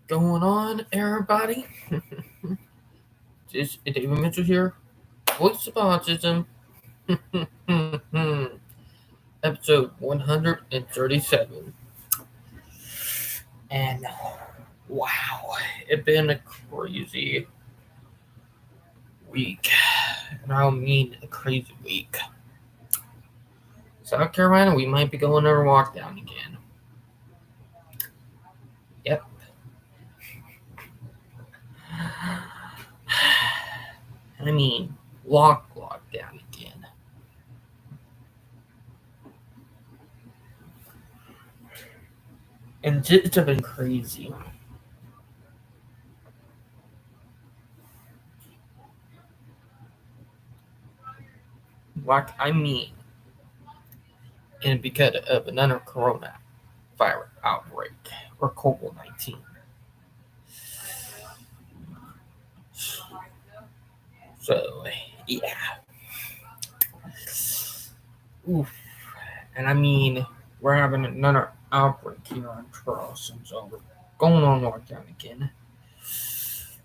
Going on, everybody? This is David Mitchell here, voice of autism, episode 137. And wow, it's been a crazy week. And I mean a crazy week. South Carolina, we might be going on a walk down again. Yep. I mean, walk down again. And it's been crazy. I mean, and because of another coronavirus outbreak or COVID-19. So, yeah. Oof. And I mean, we're having another outbreak here in Charleston, so we're going on lockdown again.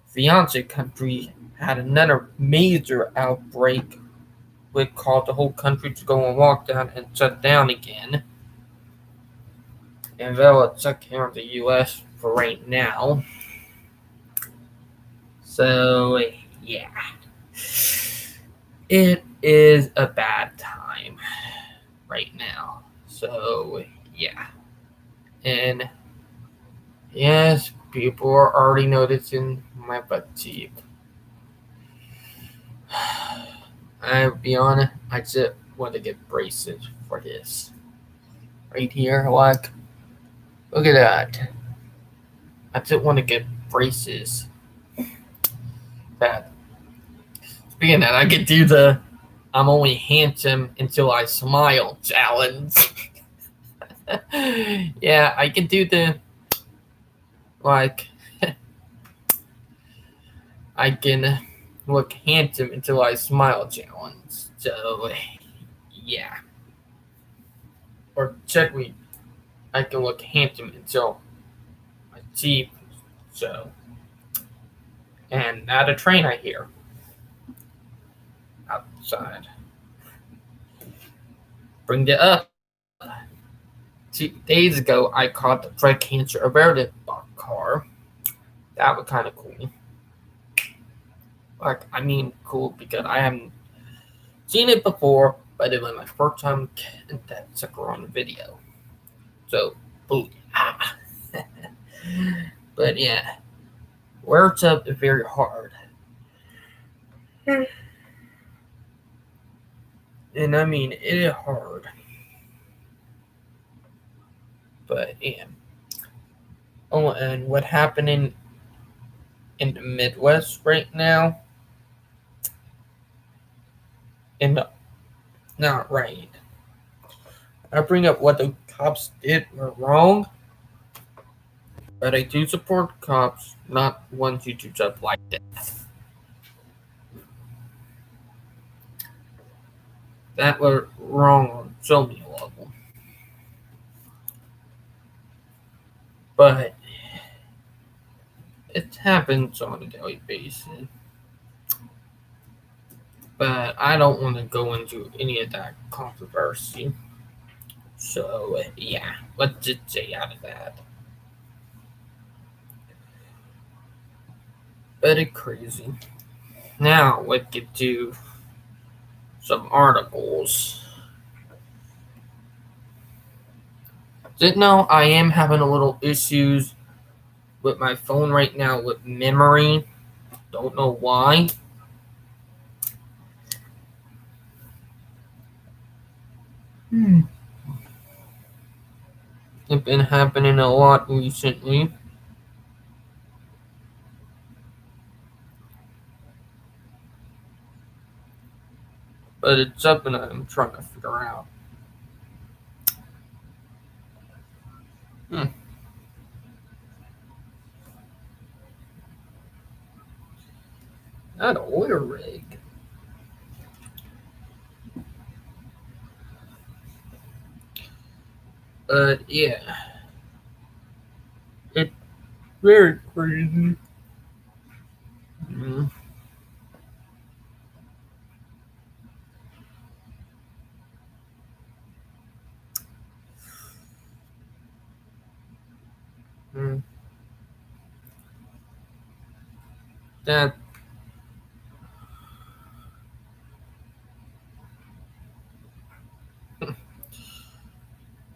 Fiance country had another major outbreak, which caused the whole country to go on lockdown and shut down again. And they'll check here in the US for right now. So, yeah. It is a bad time right now. So, yeah. And yes, people are already noticing my butt teeth. I'll be honest, I just want to get braces for this. Right here, like, look at that. I just want to get braces. That. Speaking of that, I could do the I'm only handsome until I smile challenge. Yeah, I can do the, like, I can look handsome until I smile challenge. So, yeah. Or check me, I can look handsome until my teeth show. And not a train I hear outside. Bring it up. 2 days ago, I caught the breast cancer awareness car. That was kind of cool. Like, I mean, cool because I haven't seen it before, but it was my first time getting that sucker on video. So, booyah. But yeah, words up is very hard. And I mean, it is hard. But yeah. Oh, and what happening in the Midwest right now? In the, not right. I bring up what the cops did were wrong, but I do support cops, not ones who do stuff like that. That was wrong on so many levels. But it happens on a daily basis. But I don't want to go into any of that controversy. So, yeah, let's just stay out of that. But it's crazy. Now, let's get to some articles. Didn't know I am having a little issues with my phone right now with memory. Don't know why. It's been happening a lot recently. But it's something I'm trying to figure out. Not an oil rig. But yeah. It Very crazy. Mm. Mm. That,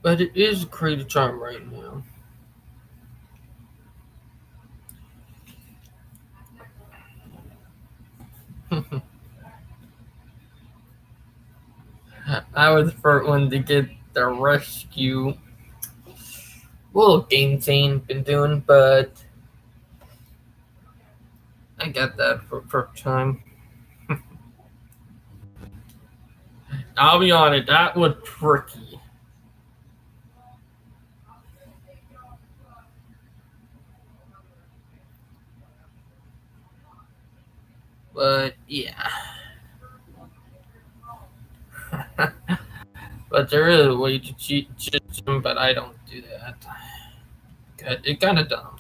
but it is a crazy time right now. I was the first one to get the rescue little game thing been doing, but I got that for first time. I'll be honest, that was tricky. But yeah. But there is a way to cheat system, but I don't do that. It kind of dumb.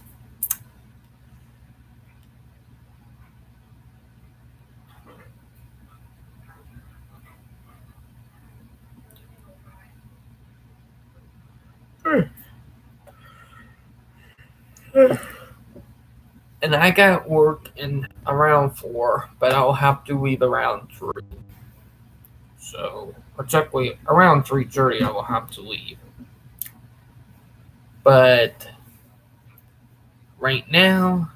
And I got work in around 4, but I'll have to leave around 3. So, exactly around 3:30, I will have to leave. But right now,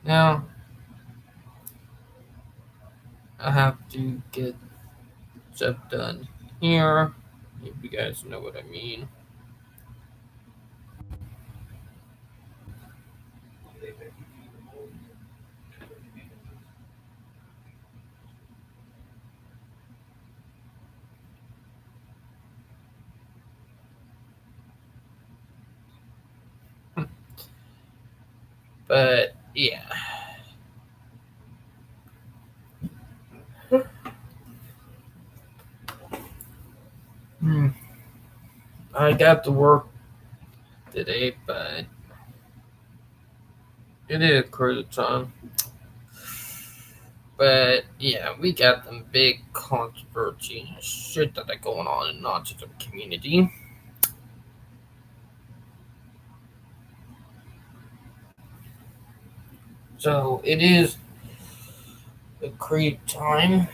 now I have to get stuff done here. If you guys know what I mean. But yeah. Hmm. I got to work today, but it is crazy time. But yeah, we got some big controversy and shit that are going on in the autism community. So it is a great time.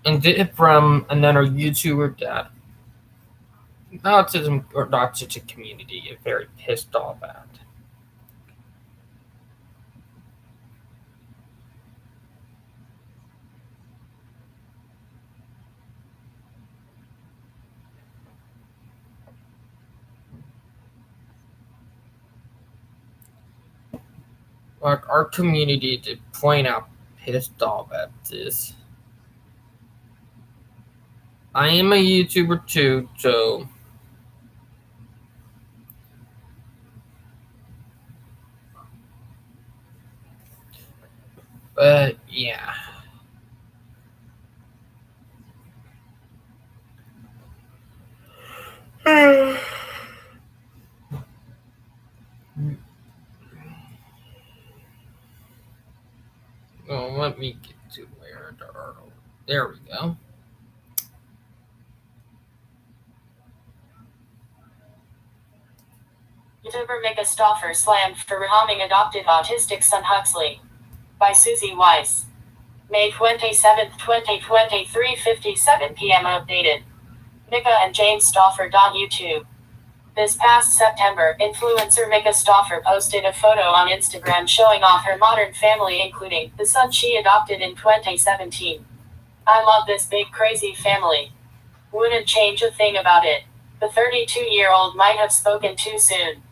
And did from another YouTuber that autism or the autistic community is very pissed off at. Like our community to point out pissed off at this. I am a YouTuber too, so but yeah. Oh, let me get to where the article. There we go. YouTuber Mika Stauffer slammed for reharming adopted autistic son Huxley. By Susie Weiss. May 27, 2023, 57 p.m. Updated. Mika and James Stauffer. YouTube. This past September, influencer Mika Stauffer posted a photo on Instagram showing off her modern family, including the son she adopted in 2017. I love this big crazy family. Wouldn't change a thing about it. The 32-year-old might have spoken too soon.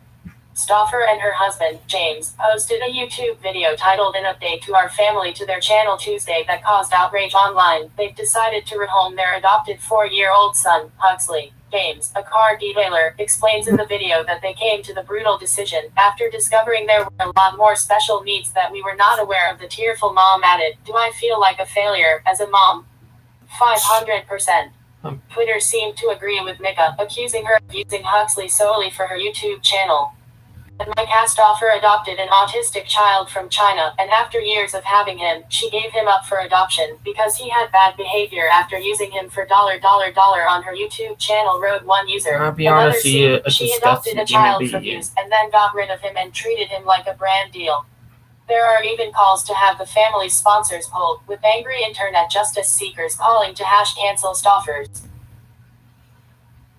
Stauffer and her husband, James, posted a YouTube video titled An Update to Our Family to their channel Tuesday that caused outrage online. They've decided to rehome their adopted 4-year-old son, Huxley. Games, a car detailer, explains in the video that they came to the brutal decision after discovering there were a lot more special needs that we were not aware of. The tearful mom added, "Do I feel like a failure as a mom?" 500%. Twitter seemed to agree with Mika, accusing her of using Huxley solely for her YouTube channel. My cast offer adopted an autistic child from China, and after years of having him, she gave him up for adoption because he had bad behavior after using him for $$ on her YouTube channel, wrote one user. I'll be honest, She adopted a child for views and then got rid of him and treated him like a brand deal. There are even calls to have the family sponsors pulled, with angry internet justice seekers calling to cancel staffers.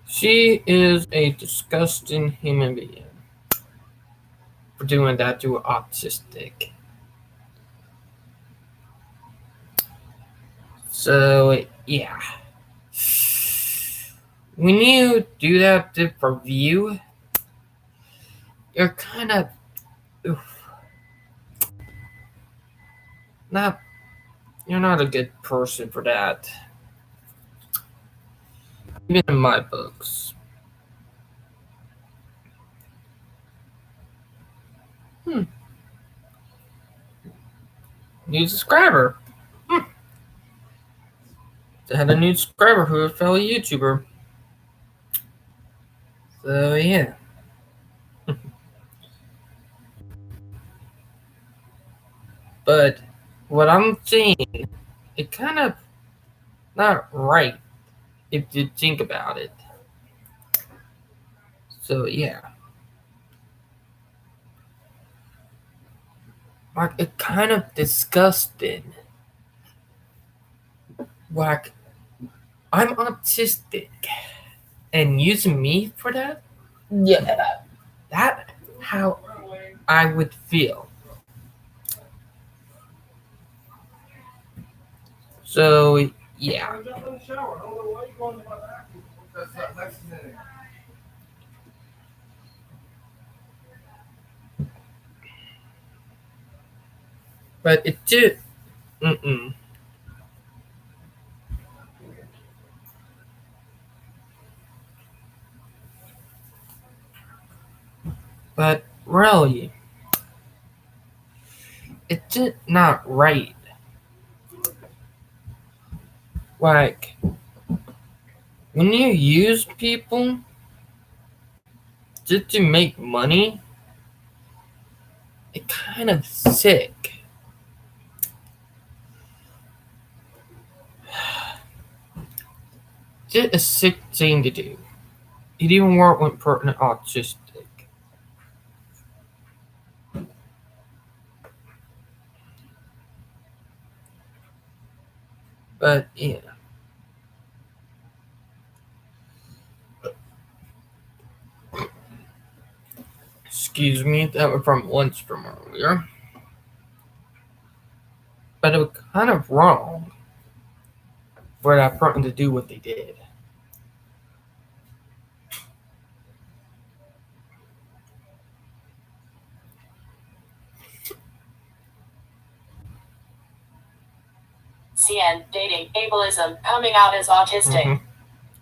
She is a disgusting human being for doing that to autistic. So, yeah. When you do that for view, you're kind of you're not a good person for that. Even in my books. New subscriber. I had a new subscriber who was a fellow YouTuber. So yeah. But what I'm saying, it kind of not right if you think about it. So yeah. Like, it kind of disgusting. Like, I'm autistic, and using me for that? Yeah. That's how I would feel. So, yeah. But it did. But really, it's just not right. Like, when you use people just to make money, it's kind of sick. Just a sick thing to do. It even worked when person autistic. But yeah. Excuse me, that was from lunch from earlier. But it was kind of wrong for that person to do what they did. CN, dating, ableism, coming out as autistic.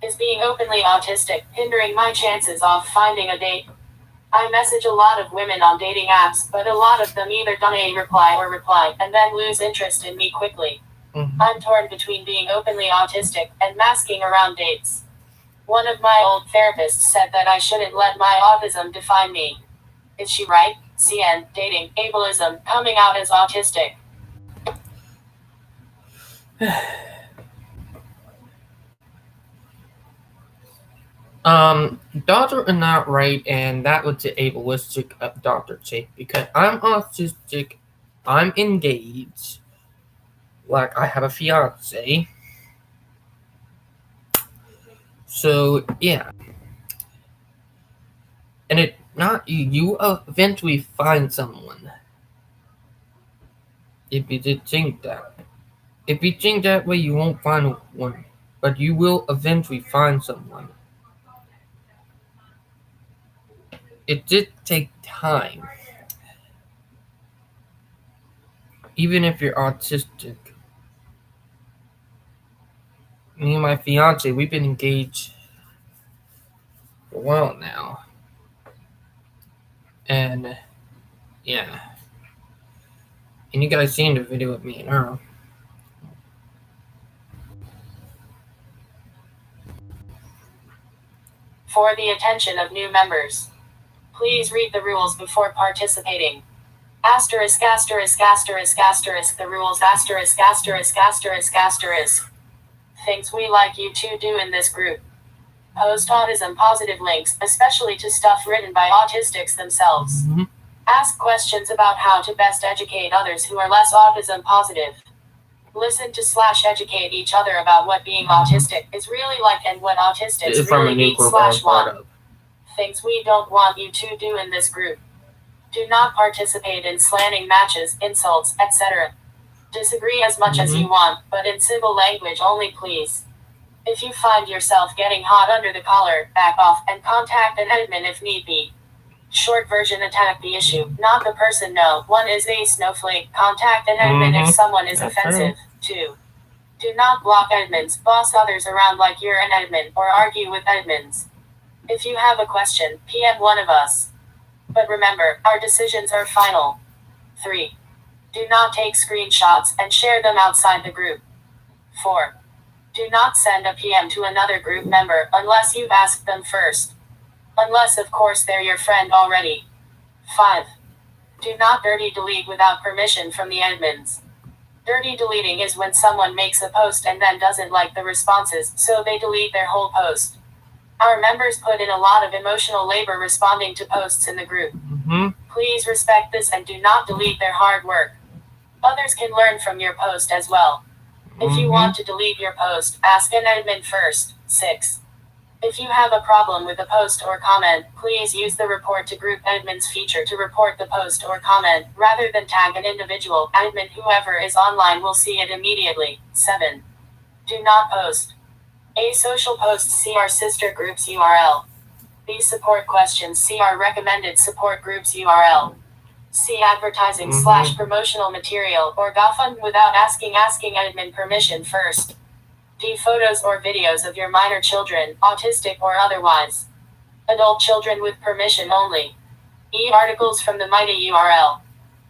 Is being openly autistic hindering my chances of finding a date? I message a lot of women on dating apps, but a lot of them either don't reply, and then lose interest in me quickly. I'm torn between being openly autistic and masking around dates. One of my old therapists said that I shouldn't let my autism define me. Is she right? CN, dating, ableism, coming out as autistic. Doctor is not right, and that was the ableistic doctor say, because I'm autistic, I'm engaged, like I have a fiance. So yeah. And it not you eventually find someone. If you did think that. If you think that way, you won't find one. But you will eventually find someone. It did take time. Even if you're autistic. Me and my fiance, we've been engaged well now. And yeah. And you guys seen the video with me and her. For the attention of new members, please read the rules before participating. Asterisk, asterisk, asterisk, asterisk, the rules, asterisk, asterisk, asterisk, asterisk. Things we like you to do in this group. Post autism positive links, especially to stuff written by autistics themselves. Ask questions about how to best educate others who are less autism positive. Listen to / educate each other about what being autistic is really like and what autistics really need / want. Things we don't want you to do in this group. Do not participate in slanting matches, insults, etc. Disagree as much as you want, but in civil language only, please. If you find yourself getting hot under the collar, back off and contact an admin if need be. Short version: attack the issue, not the person. No one is a snowflake. Contact an admin if someone is offensive. 2. Do not block admins, boss others around like you're an admin, or argue with admins. If you have a question, PM one of us. But remember, our decisions are final. 3. Do not take screenshots and share them outside the group. 4. Do not send a PM to another group member unless you've asked them first. Unless, of course, they're your friend already. 5. Do not dirty delete without permission from the admins. Dirty deleting is when someone makes a post and then doesn't like the responses, so they delete their whole post. Our members put in a lot of emotional labor responding to posts in the group. Please respect this and do not delete their hard work. Others can learn from your post as well. If you want to delete your post, ask an admin first. 6. If you have a problem with a post or comment, please use the report to group admins feature to report the post or comment, rather than tag an individual admin. Whoever is online will see it immediately. 7. Do not post a social post. See our sister group's URL. B support questions. See our recommended support groups URL. See advertising / promotional material or GoFund without asking admin permission first. D photos or videos of your minor children, autistic or otherwise. Adult children with permission only. E articles from the mighty URL.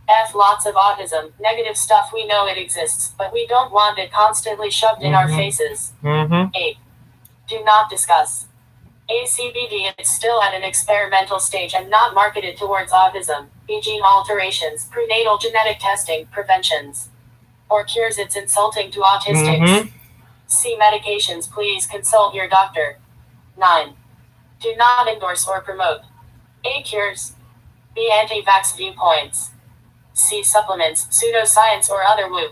F lots of autism, negative stuff. We know it exists, but we don't want it constantly shoved in our faces. 8. Do not discuss ACBD. It's still at an experimental stage and not marketed towards autism, gene alterations, prenatal genetic testing, preventions, or cures. It's insulting to autistics. See medications. Please consult your doctor. 9. Do not endorse or promote A cures, B anti-vax viewpoints, C supplements, pseudoscience or other woo.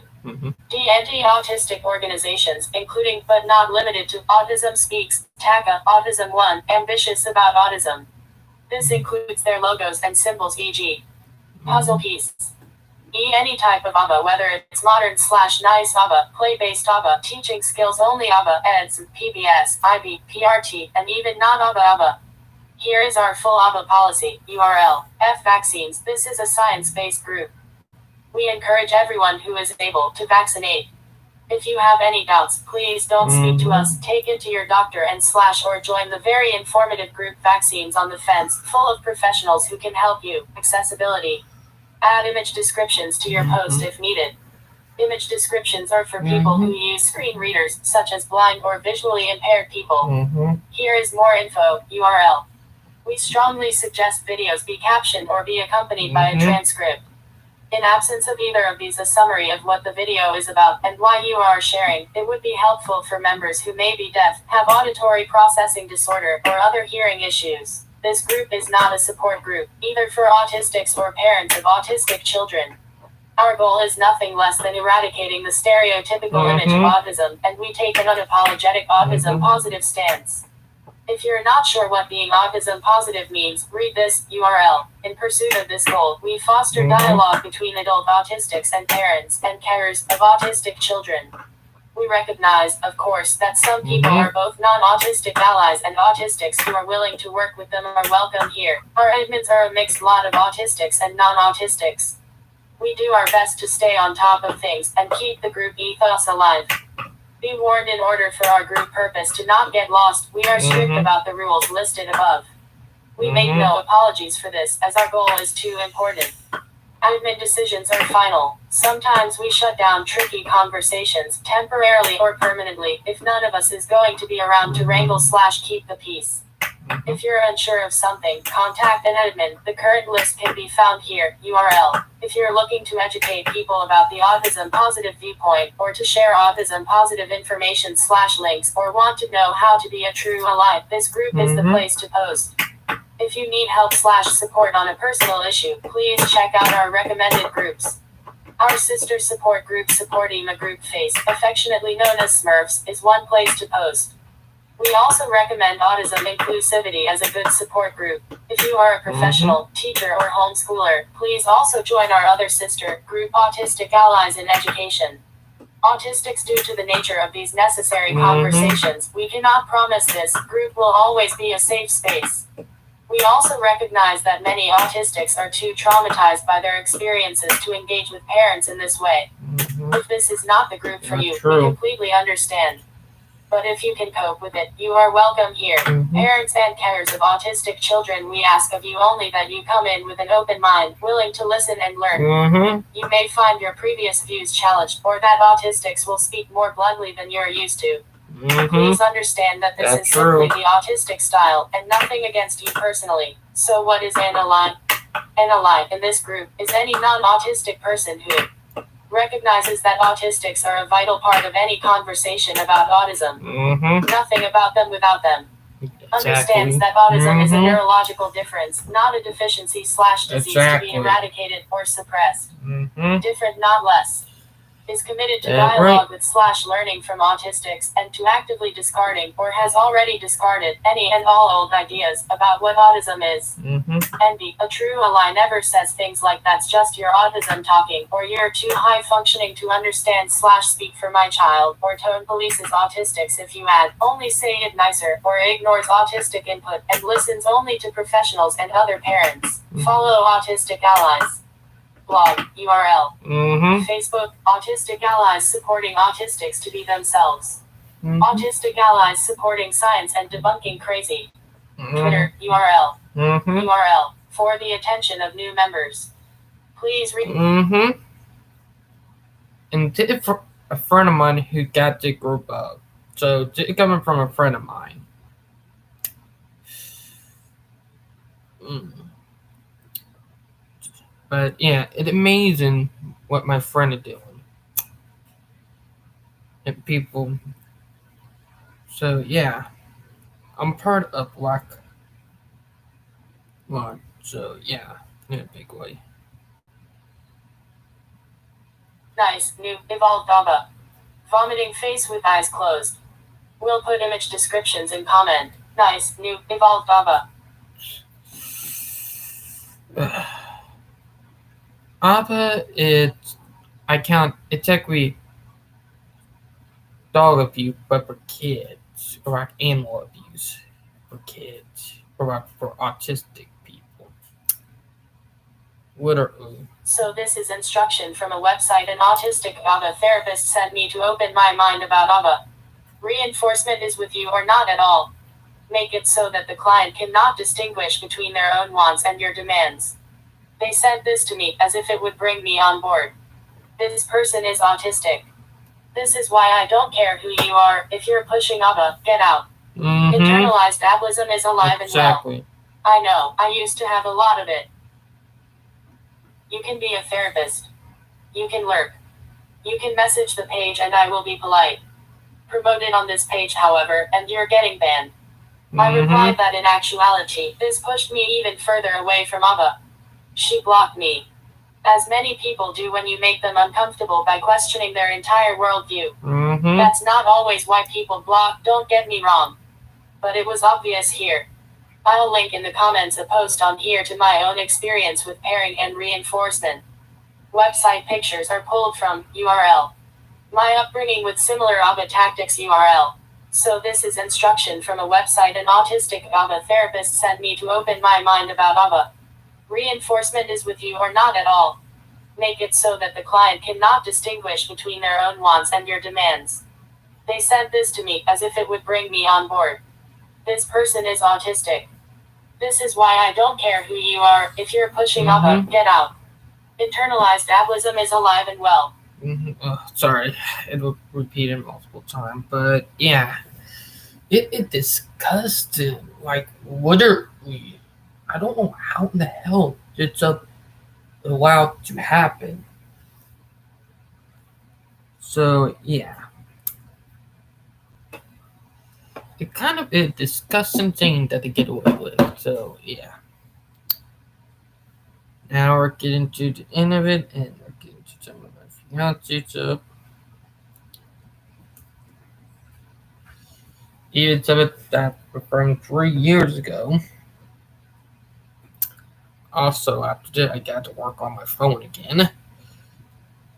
D anti-autistic organizations, including but not limited to Autism Speaks, TACA, Autism One, Ambitious About Autism. This includes their logos and symbols, e.g. puzzle piece. E any type of ABBA, whether it's modern / nice ABBA, play-based ABBA, teaching skills only ABBA, EDS, PBS, IB, PRT, and even non-ABBA ABBA. Here is our full ABBA policy, URL, F vaccines. This is a science-based group. We encourage everyone who is able to vaccinate. If you have any doubts, please don't speak to us. Take it to your doctor and / or join the very informative group Vaccines on the Fence, full of professionals who can help you. Accessibility. Add image descriptions to your post if needed. Image descriptions are for people who use screen readers, such as blind or visually impaired people. Here is more info, URL. We strongly suggest videos be captioned or be accompanied by a transcript. In absence of either of these, a summary of what the video is about and why you are sharing. It would be helpful for members who may be deaf, have auditory processing disorder, or other hearing issues. This group is not a support group, either for autistics or parents of autistic children. Our goal is nothing less than eradicating the stereotypical image of autism, and we take an unapologetic autism positive stance. If you're not sure what being autism positive means, read this URL. In pursuit of this goal, we foster dialogue between adult autistics and parents and carers of autistic children. We recognize, of course, that some people are both non-autistic allies and autistics who are willing to work with them are welcome here. Our admins are a mixed lot of autistics and non-autistics. We do our best to stay on top of things and keep the group ethos alive. Be warned, in order for our group purpose to not get lost, we are strict Mhm. about the rules listed above. We make no apologies for this, as our goal is too important. Admin decisions are final. Sometimes we shut down tricky conversations, temporarily or permanently, if none of us is going to be around to wrangle/keep the peace. If you're unsure of something, contact an admin. The current list can be found here. URL. If you're looking to educate people about the autism positive viewpoint, or to share autism positive information/links, or want to know how to be a true ally, this group is the place to post. If you need help/support on a personal issue, please check out our recommended groups. Our sister support group, Supportima Group Face, affectionately known as Smurfs, is one place to post. We also recommend Autism Inclusivity as a good support group. If you are a professional, teacher, or homeschooler, please also join our other sister group, Autistic Allies in Education. Autistics, due to the nature of these necessary conversations, we cannot promise this group will always be a safe space. We also recognize that many autistics are too traumatized by their experiences to engage with parents in this way. If this is not the group for you, we completely understand. But if you can cope with it, you are welcome here. Parents and carers of autistic children, we ask of you only that you come in with an open mind, willing to listen and learn. You may find your previous views challenged, or that autistics will speak more bluntly than you're used to. Please understand that this is simply the autistic style, and nothing against you personally. So what is an ally? An ally in this group is any non-autistic person who recognizes that autistics are a vital part of any conversation about autism. Nothing about them without them. Understands that autism is a neurological difference, not a deficiency/disease to be eradicated or suppressed. Different, not less. Is committed to dialogue with/learning from autistics, and to actively discarding, or has already discarded, any and all old ideas about what autism is. Envy. A true ally never says things like "that's just your autism talking," or "you're too high functioning to understand/speak for my child," or tone polices autistics if you add, "only say it nicer," or ignores autistic input, and listens only to professionals and other parents. Follow Autistic Allies. Blog, URL. Facebook, Autistic Allies supporting autistics to be themselves. Autistic Allies supporting science and debunking crazy. Twitter, URL. URL. For the attention of new members. Please read. And did it for a friend of mine who got the group up. So it coming from a friend of mine. But yeah, it's amazing what my friend is doing. And people. So yeah, I'm part of Black Lodge. So yeah, in a big way. Nice, new, evolved Baba. Vomiting face with eyes closed. We'll put image descriptions in comment. Nice, new, evolved Baba. Abba, it's actually dog abuse, but for kids, or like animal abuse for kids, or like for autistic people. Literally. So this is instruction from a website an autistic ABBA therapist sent me to open my mind about ABBA. Reinforcement is with you or not at all. Make it so that the client cannot distinguish between their own wants and your demands. They sent this to me as if it would bring me on board. This person is autistic. This is why I don't care who you are. If you're pushing ABBA, get out. Internalized ableism is alive and well. I know, I used to have a lot of it. You can be a therapist. You can lurk. You can message the page and I will be polite. Promote it on this page, however, and you're getting banned. I replied that in actuality, this pushed me even further away from ABBA. She blocked me. As many people do when you make them uncomfortable by questioning their entire worldview. That's not always why people block, don't get me wrong. But it was obvious here. I'll link in the comments a post on here to my own experience with pairing and reinforcement. Website pictures are pulled from URL. My upbringing with similar ABBA tactics URL. So this is instruction from a website an autistic ABBA therapist sent me to open my mind about ABBA. Reinforcement is with you or not at all. Make it so that the client cannot distinguish between their own wants and your demands. They sent this to me as if it would bring me on board. This person is autistic. This is why I don't care who you are. If you're pushing ABBA, get out. Internalized ableism is alive and well. Sorry, it was repeated multiple times, but yeah, it disgusting. Like, what are we? I don't know how in the hell it's allowed to happen. So yeah, it kind of a disgusting thing that they get away with. So yeah, now we're getting to the end of it, and we're getting to some of my fiance. So even some of that from 3 years ago. Also, after that, I got to work on my phone again.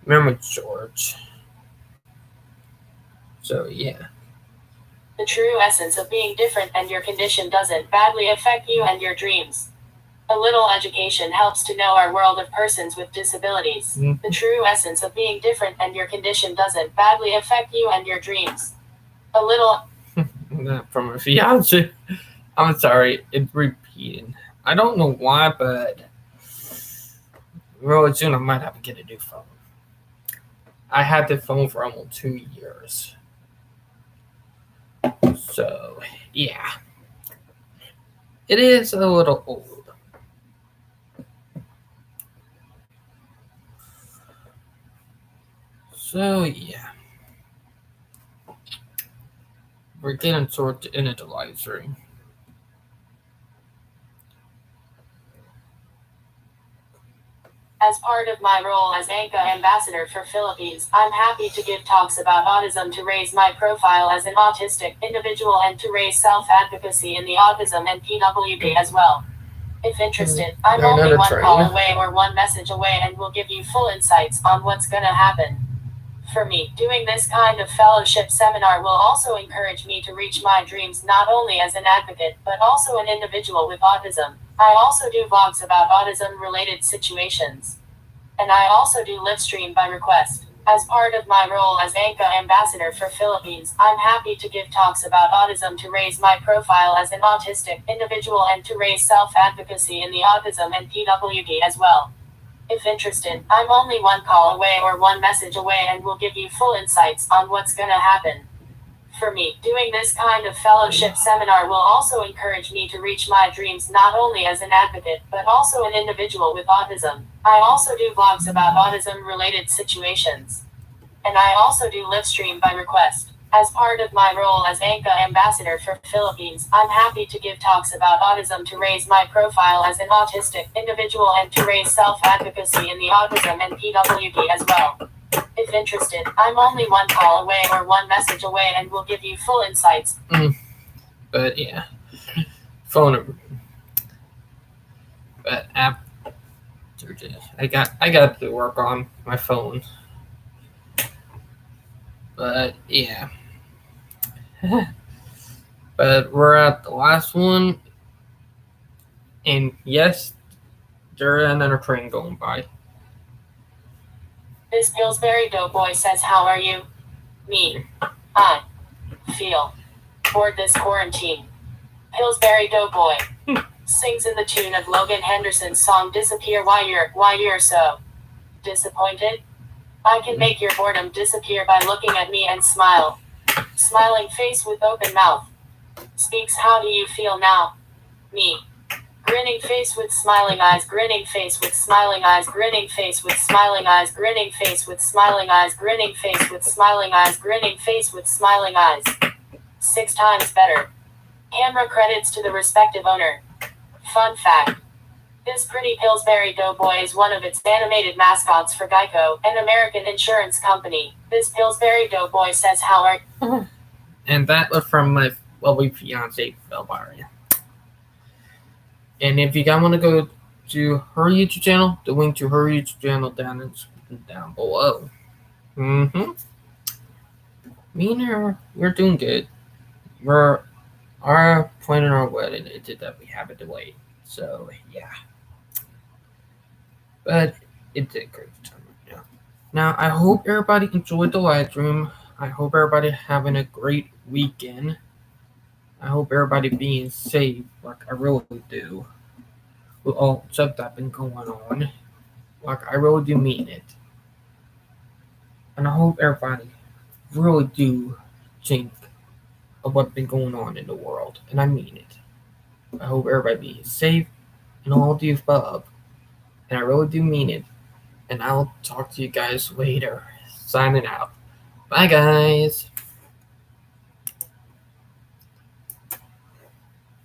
Memory storage. So yeah. The true essence of being different and your condition doesn't badly affect you and your dreams. A little education helps to know our world of persons with disabilities. The true essence of being different and your condition doesn't badly affect you and your dreams. A little. From my fiance. I'm sorry, it's repeating. I don't know why, but really soon I might have to get a new phone. I had the phone for almost 2 years. So, yeah. It is a little old. So, yeah. We're getting toward the end of the live stream. As part of my role as ANCA ambassador for Philippines, I'm happy to give talks about autism to raise my profile as an autistic individual and to raise self-advocacy in the autism and PWD as well. If interested, I'm only one call away or one message away and will give you full insights on what's gonna happen. For me, doing this kind of fellowship seminar will also encourage me to reach my dreams not only as an advocate, but also an individual with autism. I also do vlogs about autism-related situations. And I also do live stream by request. As part of my role as ANCA ambassador for Philippines, I'm happy to give talks about autism to raise my profile as an autistic individual and to raise self-advocacy in the autism and PWD as well. If interested, I'm only one call away or one message away and will give you full insights on what's gonna happen. For me, doing this kind of fellowship seminar will also encourage me to reach my dreams not only as an advocate, but also an individual with autism. I also do vlogs about autism-related situations. And I also do live stream by request. As part of my role as ANCA ambassador for Philippines, I'm happy to give talks about autism to raise my profile as an autistic individual and to raise self-advocacy in the autism and PWD as well. If interested, I'm only one call away or one message away and will give you full insights. But yeah, phone number. But after this, I got to work on my phone. But yeah. But we're at the last one, and yes, there's another train going by. This Pillsbury Doughboy says, how are you? Me. I feel bored this quarantine. Pillsbury Doughboy sings in the tune of Logan Henderson's song Disappear. Why you're so disappointed? I can make your boredom disappear by looking at me and smile. Smiling face with open mouth. Speaks, how do you feel now? Me. Grinning face with smiling eyes, grinning face with smiling eyes, grinning face with smiling eyes, grinning face with smiling eyes, grinning face with smiling eyes, grinning face with smiling eyes. 6 times better. Camera credits to the respective owner. Fun fact. This pretty Pillsbury Doughboy is one of its animated mascots for Geico, an American insurance company. This Pillsbury Doughboy says, how are... And that was from my lovely fiance, Belvaria. And if you guys want to go to her YouTube channel, the link to her YouTube channel down below. Me and her, we're doing good. We're planning our wedding. It's just that we have it delayed. So yeah. But it's a great time right now. Now I hope everybody enjoyed the live stream. I hope everybody having a great weekend. I hope everybody being safe, like I really do, with all stuff that's been going on. Like I really do mean it, and I hope everybody really do think of what's been going on in the world, and I mean it. I hope everybody being safe and all the above, and I really do mean it. And I'll talk to you guys later. Signing out. Bye, guys.